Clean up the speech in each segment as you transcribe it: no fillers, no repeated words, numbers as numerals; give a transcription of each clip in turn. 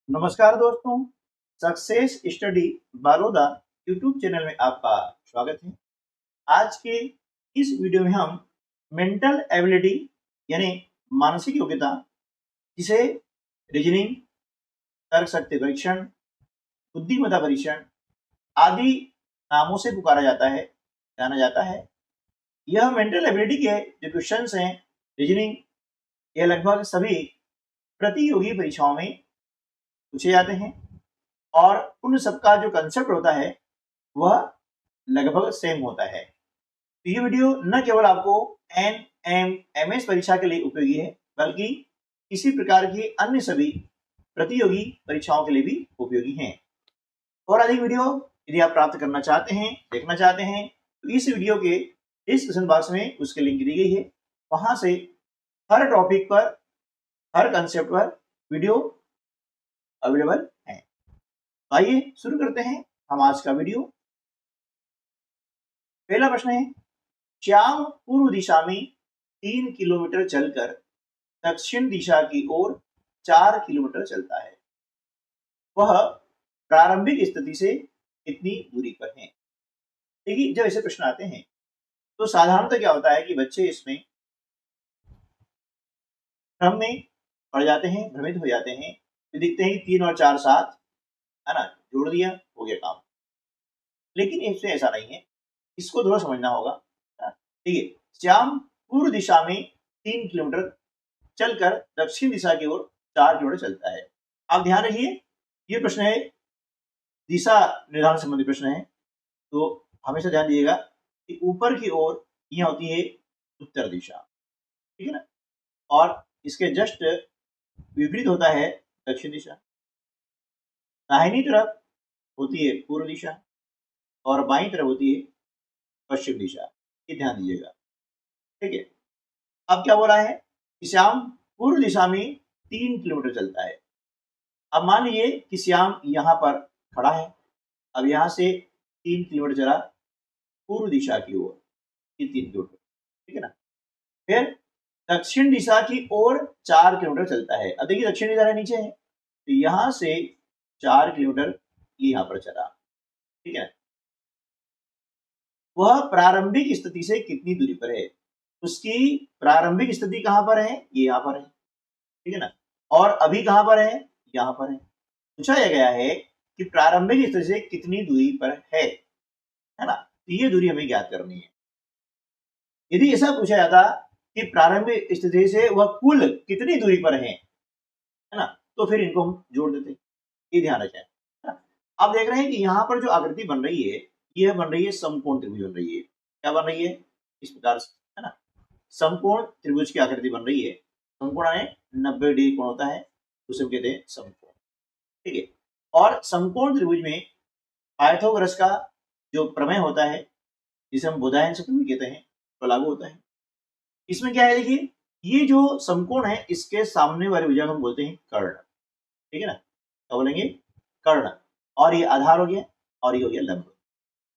नमस्कार दोस्तों, success study बारोदा YouTube channel में आपका स्वागत है। आज के इस वीडियो में हम मेंटल एबिलिटी यानी मानसिक योग्यता, जिसे रीजनिंग, तर्क शक्ति परीक्षण, बुद्धिमत्ता परीक्षण आदि नामों से पुकारा जाता है, जाना जाता है। यह मेंटल एबिलिटी के जो क्वेश्चंस हैं रीजनिंग, ये लगभग सभी प्रतियोगी परीक्षाओं में पूछे जाते हैं और उन सबका जो कंसेप्ट होता है वह लगभग सेम होता है। तो ये वीडियो न केवल आपको एमएस परीक्षा के लिए उपयोगी है, बल्कि किसी प्रकार की अन्य सभी प्रतियोगी परीक्षाओं के लिए भी उपयोगी हैं। और अधिक वीडियो यदि आप प्राप्त करना चाहते हैं, देखना चाहते हैं, तो इस वीडियो के डिस्क्रिप्शन बॉक्स में उसकी लिंक दी गई है। वहां से हर टॉपिक पर, हर कंसेप्ट पर वीडियो अवेलेबल है। आइए शुरू करते हैं हम आज का वीडियो। पहला प्रश्न है, श्याम पूर्व दिशा में 3 किलोमीटर चलकर दक्षिण दिशा की ओर 4 किलोमीटर चलता है। वह प्रारंभिक स्थिति से कितनी दूरी पर है? देखिए, जब ऐसे प्रश्न आते हैं तो साधारणतः क्या होता है कि बच्चे इसमें भ्रम में पड़ जाते हैं, भ्रमित हो जाते हैं। तो दिखते हैं 3 और 4 7, है ना, जोड़ दिया, हो गया काम। लेकिन इसमें ऐसा नहीं है, इसको थोड़ा समझना होगा। ठीक है, श्याम पूर्व दिशा में 3 किलोमीटर चलकर दक्षिण दिशा की ओर 4 किलोमीटर चलता है। आप ध्यान रखिए, ये प्रश्न है दिशा निर्धारण संबंधी प्रश्न है, तो हमेशा ध्यान दीजिएगा कि ऊपर की ओर यह होती है उत्तर दिशा, ठीक है ना, और इसके जस्ट विपरीत होता है दक्षिण दिशा। दाहिनी तरफ होती है पूर्व दिशा और बाईं तरफ होती है पश्चिम दिशा। ये ध्यान दीजिएगा, ठीक है। अब क्या बोला है कि श्याम पूर्व दिशा में 3 किलोमीटर चलता है। अब मान लीजिए कि श्याम यहाँ पर खड़ा है। अब यहाँ से 3 किलोमीटर चला पूर्व दिशा की ओर, ये 3 किलोमीटर, ठीक है ना। फिर दक्षिण दिशा की ओर 4 किलोमीटर चलता है। अब देखिए दक्षिण दिशा नीचे है, तो यहाँ से 4 किलोमीटर यहाँ पर चला, ठीक है। वह प्रारंभिक स्थिति से कितनी दूरी पर है? उसकी प्रारंभिक स्थिति कहां पर है? ये यहाँ पर है, ठीक है ना। और अभी कहां पर है? यहाँ पर है। पूछा गया है कि प्रारंभिक स्थिति से कितनी दूरी पर है ना। तो ये दूरी हमें ज्ञात करनी है। यदि ऐसा पूछा जाता कि प्रारंभिक स्थिति से वह कुल कितनी दूरी पर है ना, तो फिर इनको हम जोड़ देते। ये ध्यान रखें। आप देख रहे हैं कि यहाँ पर जो आकृति बन रही है, यह बन रही है समकोण त्रिभुज बन रही है। क्या बन रही है? इस प्रकार से, है ना, समकोण त्रिभुज की आकृति बन रही है। समकोण है 90 डिग्री कोण होता है, उसे हम कहते हैं समकोण, ठीक है। और समकोण त्रिभुज में पाइथागोरस का जो प्रमेय होता है, जिसे हम बोधायन सूत्र भी कहते हैं, तो लागू होता है। इसमें क्या है, देखिए, ये जो समकोण है, इसके सामने वाली भुजा हम बोलते हैं कर्ण, ठीक है ना। क्या बोलेंगे? कर्ण। और ये आधार हो गया और ये हो गया लंब।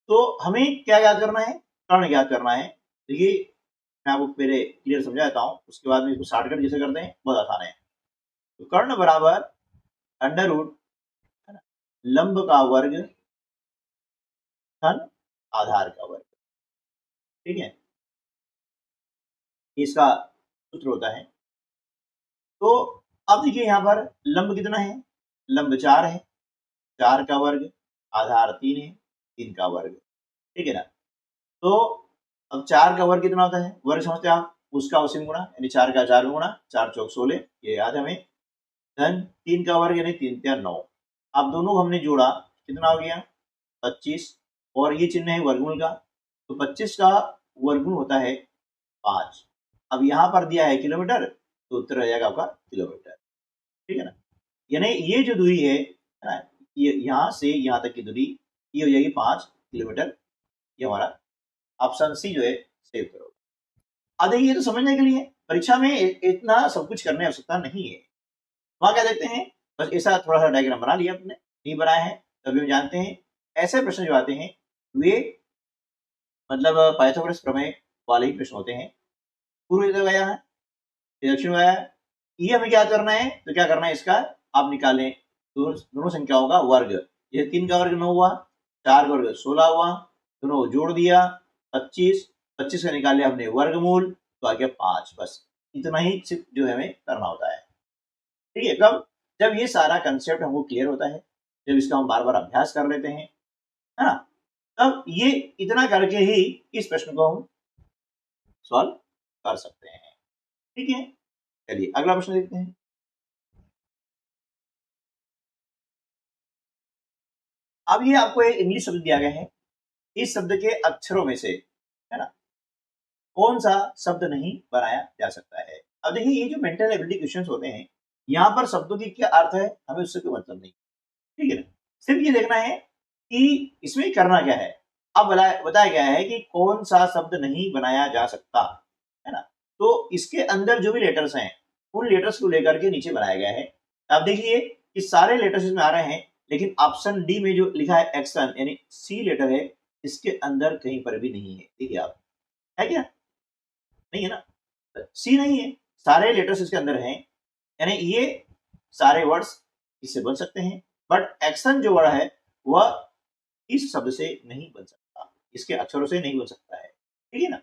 तो हमें क्या याद करना है? कर्ण याद करना है। देखिए, मैं आपको पहले क्लियर समझा देता हूँ, उसके बाद में इसको शॉर्टकट जैसे करते हैं, बहुत आसान है। तो कर्ण बराबर अंडर रूट लंब का वर्ग धन आधार का वर्ग, ठीक है। इसका सूत्र होता है। तो अब देखिए यहाँ पर लंब कितना है? लंब 4 है, 4 का वर्ग, आधार 3 है, 3 का वर्ग, ठीक है ना। तो अब 4 का वर्ग कितना होता है? वर्ग समझते हैं आप, उसका अवश्य गुणा, यानी 4 का 4 गुणा, 4 चौक 16, ये याद है हमें। धन 3 का वर्ग यानी 3 3 9। अब दोनों को हमने जोड़ा, कितना हो गया? 25। और ये चिन्ह है वर्गमूल का, तो 25 का वर्गमूल होता है 5। अब यहाँ पर दिया है किलोमीटर, तो उत्तर आ जाएगा आपका किलोमीटर, ठीक है ना। यानी ये जो दूरी है ना, ये यहाँ से यहाँ तक की दूरी, ये हो जाएगी 5 किलोमीटर। ये हमारा ऑप्शन सी जो है सेव करो। अब देखिए, ये तो समझने के लिए, परीक्षा में इतना सब कुछ करने की आवश्यकता नहीं है। वहां क्या देखते हैं, बस ऐसा थोड़ा सा डायग्राम बना लिया आपने, नहीं बनाया है तभी हम जानते हैं। ऐसे प्रश्न जो आते हैं वे मतलब पाइथागोरस प्रमेय वाले ही प्रश्न होते हैं। पूर्व इधर गया है, दक्षिण गया है, ये हमें क्या करना है, तो क्या करना है, इसका आप निकालें दोनों संख्याओं का वर्ग। ये 3 का वर्ग 9 हुआ, 4 का वर्ग 16 हुआ, दोनों जोड़ दिया 25, 25 का निकाल लिया हमने वर्गमूल, तो आ गया 5। बस इतना ही सिर्फ जो है हमें करना होता है। ठीक है, कब? जब ये सारा कंसेप्ट हमको क्लियर होता है, जब इसका हम बार बार अभ्यास कर लेते हैं, है ना, तब ये इतना करके ही इस प्रश्न को हम सॉल्व कर सकते हैं। ठीक है, चलिए अगला प्रश्न देखते हैं। अब ये आपको एक इंग्लिश शब्द दिया गया है, इस शब्द के अक्षरों में से, है ना, कौन सा शब्द नहीं बनाया जा सकता है। अब देखिए ये जो मेंटल एबिलिटी क्वेश्चंस होते हैं, यहाँ पर शब्दों की क्या अर्थ है हमें उससे कोई मतलब नहीं। ठीक है ना, सिर्फ ये देखना है कि इसमें करना क्या है। अब बताया गया है कि कौन सा शब्द नहीं बनाया जा सकता, है ना, तो इसके अंदर जो भी लेटर्स हैं उन लेटर्स को लेकर के नीचे बनाया गया है। अब देखिए कि सारे लेटर्स इसमें आ रहे हैं, लेकिन ऑप्शन डी में जो लिखा है एक्शन यानी सी लेटर है, इसके अंदर कहीं पर भी नहीं है। देखिए आप, है क्या? नहीं है ना, सी नहीं है, सारे लेटर्स इसके अंदर हैं, यानी ये सारे वर्ड्स इससे बन सकते हैं, बट एक्शन जो वर्ड है वह इस शब्द से नहीं बन सकता, इसके अक्षरों से नहीं बन सकता है। ठीक है ना,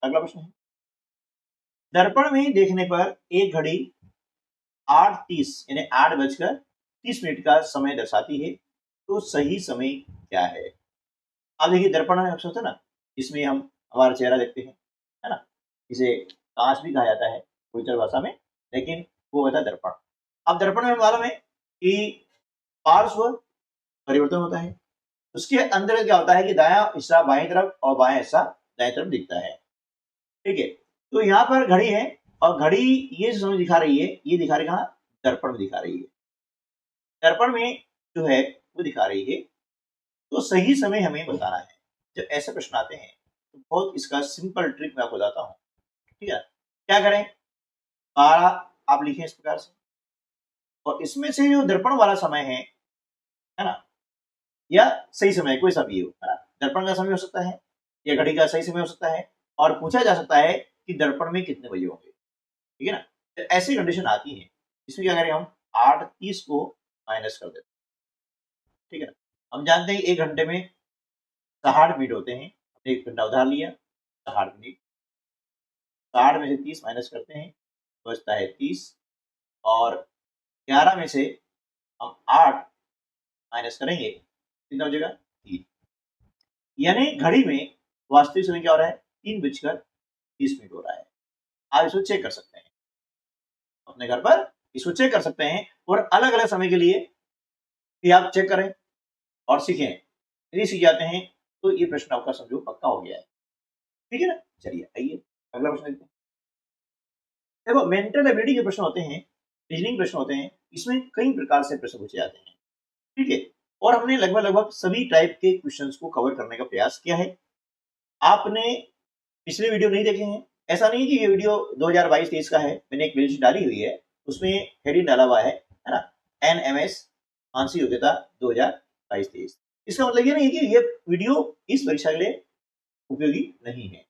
अगला प्रश्न है, दर्पण में देखने पर एक घड़ी 8:30 यानी 8:30 का समय दर्शाती है, तो सही समय क्या है। अब देखिए दर्पण है होता है ना, इसमें हम हमारा चेहरा देखते हैं, है ना, इसे कांच भी कहा जाता है कोई भाषा में, लेकिन वो होता है दर्पण। अब दर्पण में मालूम है कि पार्श्व परिवर्तन होता है, उसके अंदर क्या होता है कि दायां हिस्सा बाएं तरफ और बायां हिस्सा दाएं तरफ दिखता है। ठीक है, तो यहाँ पर घड़ी है और घड़ी ये जो समय दिखा रही है, ये दिखा रही कहाँ? दर्पण में दिखा रही है। दर्पण में जो है वो दिखा रही है, तो सही समय हमें बताना है। जब ऐसे प्रश्न आते हैं तो बहुत इसका सिंपल ट्रिक मैं आपको बताता हूँ। ठीक है, क्या करें, 12 आप लिखें इस प्रकार से, और इसमें से जो दर्पण वाला समय है ना, या सही समय कोई सा भी हो, है ना, दर्पण का समय हो सकता है या घड़ी का सही समय हो सकता है, और पूछा जा सकता है कि दर्पण में कितने बजे होंगे। ठीक है ना, तो ऐसी कंडीशन आती है, इसमें क्या करें हम 8:30 को माइनस कर देते हैं। ठीक है ना, हम जानते हैं 1 घंटे में 60 मिनट होते हैं, 1 घंटा उधार लिया 60 मिनट, 60 में से 30 माइनस करते हैं, बचता है 30, और 11 में से हम 8 माइनस करेंगे, कितना हो जाएगा? 3। यानी घड़ी में वास्तविक समय क्या हो रहा है? 3:30 हो रहा है। आप इसको चेक कर सकते हैं अपने घर पर, इसको चेक कर सकते हैं, और अलग अलग समय के लिए भी आप चेक करें और सीखें। यदि सीख जाते हैं तो ये प्रश्न आपका समझो पक्का हो गया है। ठीक है ना, चलिए आइए अगला प्रश्न देखते हैं। देखो मेंटल एबिलिटी के प्रश्न होते हैं, रीजनिंग प्रश्न होते हैं, इसमें कई प्रकार से प्रश्न पूछे जाते हैं। ठीक है, और हमने लगभग लगभग सभी टाइप के क्वेश्चंस को कवर करने का प्रयास किया है। आपने पिछले वीडियो नहीं देखे हैं, ऐसा नहीं कि ये वीडियो 2022-23 का है, मैंने एक प्लेलिस्ट डाली हुई है, उसमें हेडिंग डाला हुआ है ना, NMS मानसिक योग्यता 2022-23। इसका मतलब ये नहीं है कि ये वीडियो इस परीक्षा के लिए उपयोगी नहीं है,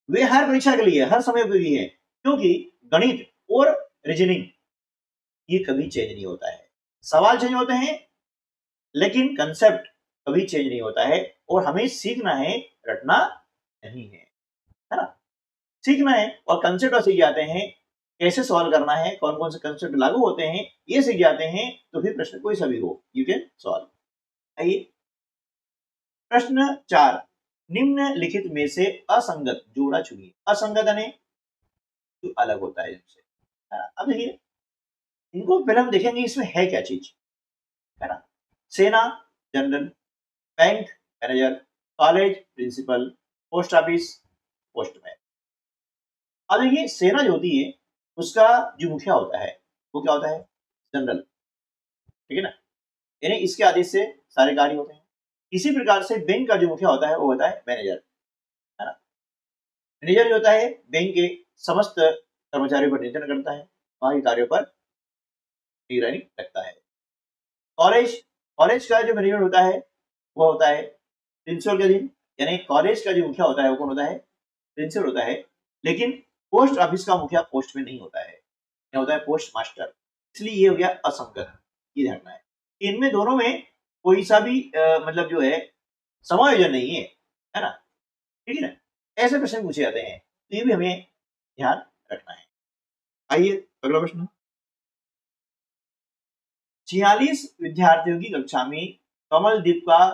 वे हर परीक्षा के लिए हर समय उपयोगी है, क्योंकि गणित और रीजनिंग ये कभी चेंज नहीं होता है। सवाल चेंज होते हैं लेकिन कंसेप्ट कभी चेंज नहीं होता है, और हमें सीखना है, रटना नहीं है ना, सीखना है और कंसेप्ट सीख जाते हैं, कैसे सॉल्व करना है, कौन कौन से कंसेप्ट लागू होते हैं ये सीख जाते हैं, तो फिर प्रश्न कोई सा भी हो यू कैन सॉल्व। आइए प्रश्न 4, निम्नलिखित में से असंगत जोड़ा चुनिए। असंगत यानी जो अलग होता है इनसे, है ना। अब देखिए इनको पहले हम देखेंगे इसमें है क्या चीज, है ना। सेना general, bank manager, college principal, post office postman. अब देखिए सेना जो होती है उसका जो मुखिया होता है वो क्या होता है? जनरल। ठीक है ना, यानी इसके आदेश से सारे कार्य होते हैं। इसी प्रकार से बैंक का जो मुखिया होता है वो होता है मैनेजर, है ना। मैनेजर जो होता है बैंक के समस्त कर्मचारियों पर नियंत्रण करता है, वहां के कार्यों पर निगरानी रखता है। कॉलेज, कॉलेज का जो मैनेजर होता है वो होता है प्रिंसिपल के अधीन, यानी कॉलेज का जो मुखिया होता है वो कौन होता है? प्रिंसिपल होता है। लेकिन पोस्ट ऑफिस का मुखिया पोस्ट में नहीं होता है, यह होता है पोस्ट मास्टर, इसलिए ये हो गया असंगत। ये ध्यान रखना है। इनमें दोनों में कोई सा भी मतलब जो है समायोजन नहीं है ना, ठीक है ना। ऐसे प्रश्न पूछे जाते हैं, तो ये भी हमें ध्यान रखना है। आइए अगला प्रश्न। 46 विद्यार्थियों की कक्षा में कमलदीप का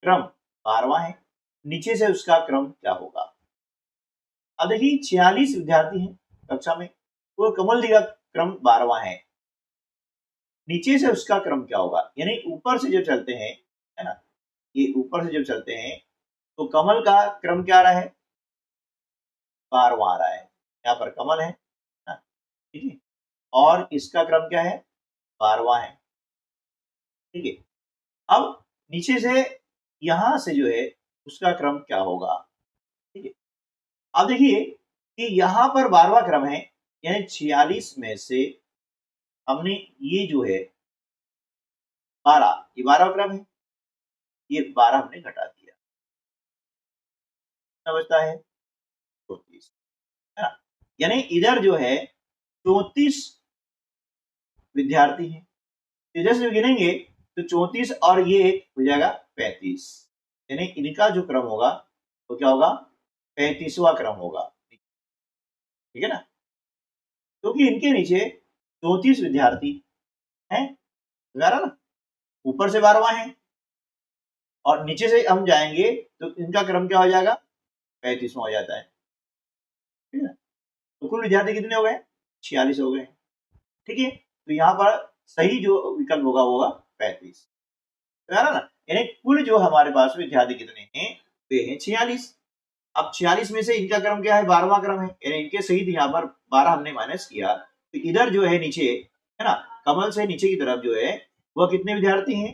क्रम 12वां है, नीचे से उसका क्रम क्या होगा। अब देखिए 46 विद्यार्थी हैं कक्षा में, वो कमलदीप का क्रम 12वां है, नीचे से उसका क्रम क्या होगा, यानी ऊपर से जब चलते हैं, है ना, ये ऊपर से जब चलते हैं तो कमल का क्रम क्या आ रहा है, 12वां आ रहा है। यहाँ पर कमल है ना, ठीक है, और इसका क्रम क्या है, 12वां है, ठीक है। अब नीचे से यहां से जो है उसका क्रम क्या होगा, ठीक है। अब देखिए कि यहां पर 12वां क्रम है, यानी 46 में से हमने ये जो है 12, ये 12वां क्रम है, ये 12 हमने घटा दिया, कितना बचता है 34, है ना। यानी इधर जो है 34 विद्यार्थी हैं, इधर से गिनेंगे तो 34 और ये एक हो जाएगा 35, यानी इनका जो क्रम होगा वो क्या होगा, 35वां क्रम होगा, ठीक है ना। क्योंकि इनके नीचे 34 विद्यार्थी हैं, ना, ऊपर से 12वां है और नीचे से हम जाएंगे तो इनका क्रम क्या हो जाएगा, 35वां हो जाता है, ठीक है। तो कुल विद्यार्थी कितने हो गए, 46 हो गए, ठीक है। तो यहाँ पर सही जो विकल्प होगा वो होगा 35, ना, यानी कुल जो हमारे पास विद्यार्थी कितने हैं, वे हैं 46। अब 46 में से इनका क्रम क्या है, 12वां क्रम है, यानी इनके सहित यहाँ पर 12 हमने माइनस किया, तो इधर जो है नीचे, है ना, कमल से नीचे की तरफ जो है वह कितने विद्यार्थी हैं,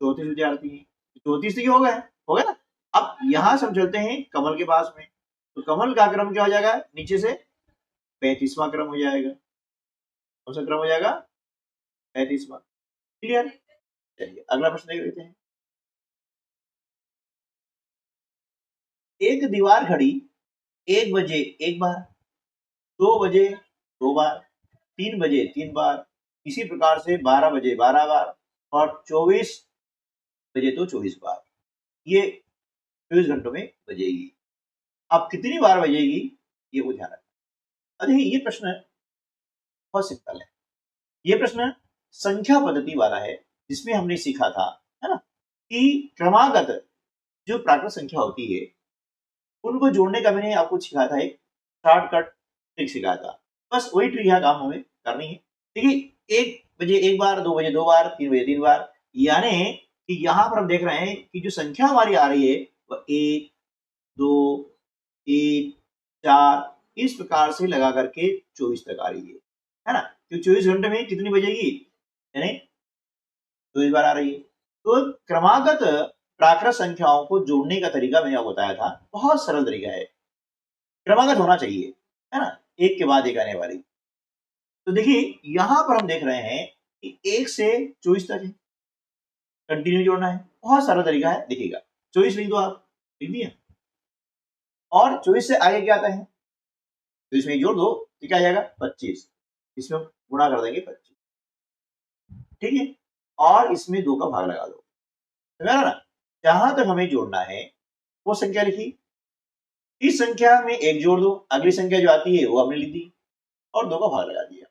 34 विद्यार्थी हैं, 34 तो हो गया ना। अब यहां से हम चलते हैं कमल के पास में, तो कमल का क्रम क्या हो जाएगा, नीचे से 35वां क्रम हो जाएगा, कौन सा क्रम हो जाएगा, 35वां, क्लियर। चलिए अगला प्रश्न देख लेते हैं। एक दीवार घड़ी 1 बजे एक बार, 2 बजे 2 बार, 3 बजे 3 बार, इसी प्रकार से 12 बजे 12 बार और 24 बजे तो 24 बार, ये 24 घंटों में बजेगी। अब कितनी बार बजेगी ये वो ध्यान रखना। अरे ये प्रश्न बहुत सिंपल है, ये प्रश्न संख्या पद्धति वाला है, जिसमें हमने सीखा था, है ना, कि क्रमागत जो प्राकृत संख्या होती है उनको जोड़ने का मैंने आपको सिखाया था, एक शॉर्टकट ट्रिक सिखाया था, बस वही ट्रिक यहाँ काम हमें करनी है। देखिए 1 बजे एक बार, 2 बजे 2 बार, 3 बजे 3 बार, यानी कि यहाँ पर हम देख रहे हैं कि जो संख्या हमारी आ रही है वह 1 2 3 4 इस प्रकार से लगा करके 24 तक आ रही है ना। तो 24 घंटे में कितनी बजेगी, यानी 24 बार आ रही है। तो क्रमागत प्राकृत संख्याओं को जोड़ने का तरीका मैंने आपको बताया था, बहुत सरल तरीका है, क्रमागत होना चाहिए, है ना, एक के बाद एक आने वाली। तो देखिए यहां पर हम देख रहे हैं कि 1 से 24 तक है, कंटिन्यू जोड़ना है, बहुत सारा तरीका है, देखिएगा 24 लिख दो, आप लिख दिया, और 24 से आगे क्या आता है, तो इसमें जोड़ दो तो क्या आ जाएगा 25, इसमें गुणा कर देंगे 25, ठीक है, और इसमें 2 का भाग लगा दो, ना। जहां तक हमें जोड़ना है वो संख्या लिखी, इस संख्या में 1 जोड़ दो, अगली संख्या जो आती है वो हमने लिख दी और 2 का भाग लगा दिया,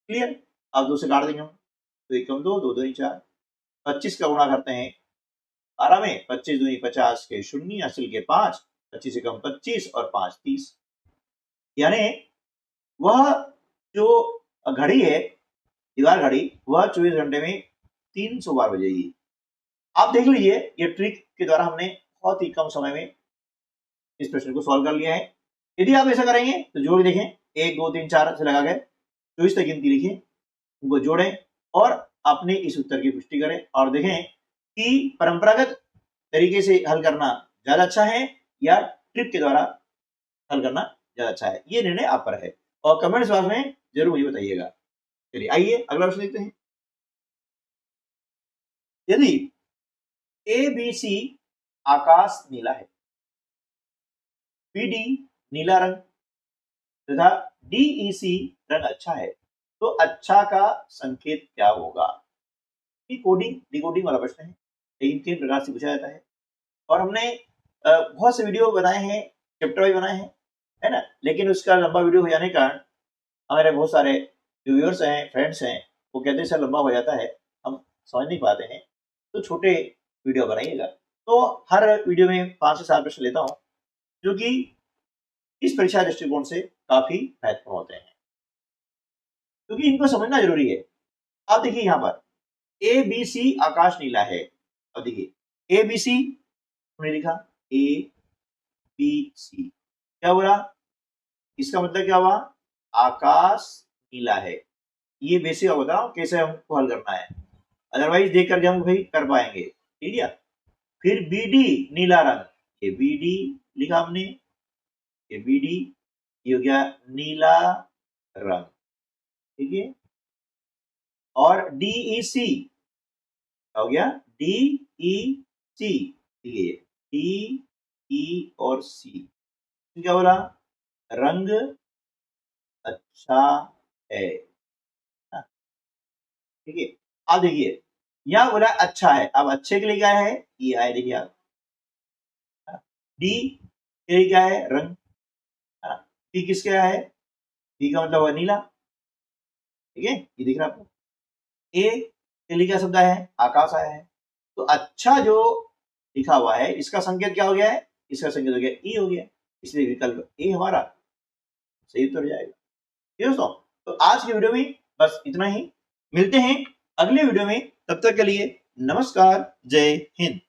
क्लियर। अब 2 से काट देंगे हम, तो 1 कम 2 2 2 4, 25 का गुणा करते हैं 12 में, 25 दूनी 50 के शून्य हासिल के 5, 25 से कम 25 और 5 30, यानी वह जो घड़ी है, दीवार घड़ी, वह 24 घंटे में 300 बार बजेगी। आप देख लीजिए ये ट्रिक के द्वारा हमने बहुत ही कम समय में इस प्रश्न को सॉल्व कर लिया है। यदि आप ऐसा करेंगे तो जोड़ के देखें, 1 2 3 4 से लगा गए 24 तक गिनती लिखें, उनको जोड़ें और अपने इस उत्तर की पुष्टि करें और देखें कि परंपरागत तरीके से हल करना ज्यादा अच्छा है या ट्रिक के द्वारा हल करना ज्यादा अच्छा है, ये निर्णय आप पर है, और कमेंट्स बॉक्स में जरूर मुझे बताइएगा। चलिए आइए अगला प्रश्न देखते हैं। यदि ABC आकाश नीला है, BD नीला रंग तथा DEC रंग अच्छा है, तो अच्छा का संकेत क्या होगा। ये कोडिंग डिकोडिंग वाला प्रश्न है, लेकिन 3 प्रकार से पूछा जाता है। और हमने बहुत से वीडियो बनाए हैं, चैप्टर वाइज बनाए हैं, है ना, लेकिन उसका लंबा वीडियो हो जाने के कारण हमारे बहुत सारे जो व्यूअर्स हैं, फ्रेंड्स हैं, वो कहते हैं सर लंबा हो जाता है, हम समझ नहीं पाते हैं, तो छोटे वीडियो बनाइएगा। तो हर वीडियो में 5 से 7 प्रश्न लेता हूँ, जो कि इस परीक्षा दृष्टिकोण से काफी महत्वपूर्ण होते हैं, क्योंकि इनको समझना जरूरी है। आप देखिए यहाँ पर ए बी सी आकाश नीला है। अब देखिए ए बी सी हमने लिखा, ए बी सी, क्या बोला, इसका मतलब क्या हुआ, आकाश नीला है। ये बेसिक होता है कैसे हमको हल करना है, अदरवाइज देख करके हम भाई कर पाएंगे, ठीक है। फिर बी डी नीला रंग, ये बी डी लिखा हमने, ये बी डी, ये हो गया नीला रंग, ठीक है। और डी ई सी हो गया, डी ई सी, ठीक है, डी ई और सी, क्या बोला, रंग अच्छा है, ठीक है। अब देखिए यह बोला अच्छा है, अब अच्छे के लिए क्या है, ये आए, देखिए आप, डी के लिए क्या है, रंग, पी किसका है, पी का मतलब है नीला, ठीक है, ये दिख रहा है आपको। ए के लिए क्या शब्द आया है, आकाश आया है। तो अच्छा जो लिखा हुआ है इसका संकेत क्या हो गया है, इसका संकेत हो गया ई हो गया, इसलिए विकल्प ए हमारा सही उत्तर हो जाएगा। ठीक है दोस्तों, तो आज की वीडियो में बस इतना ही, मिलते हैं अगले वीडियो में, तब तक के लिए नमस्कार, जय हिंद।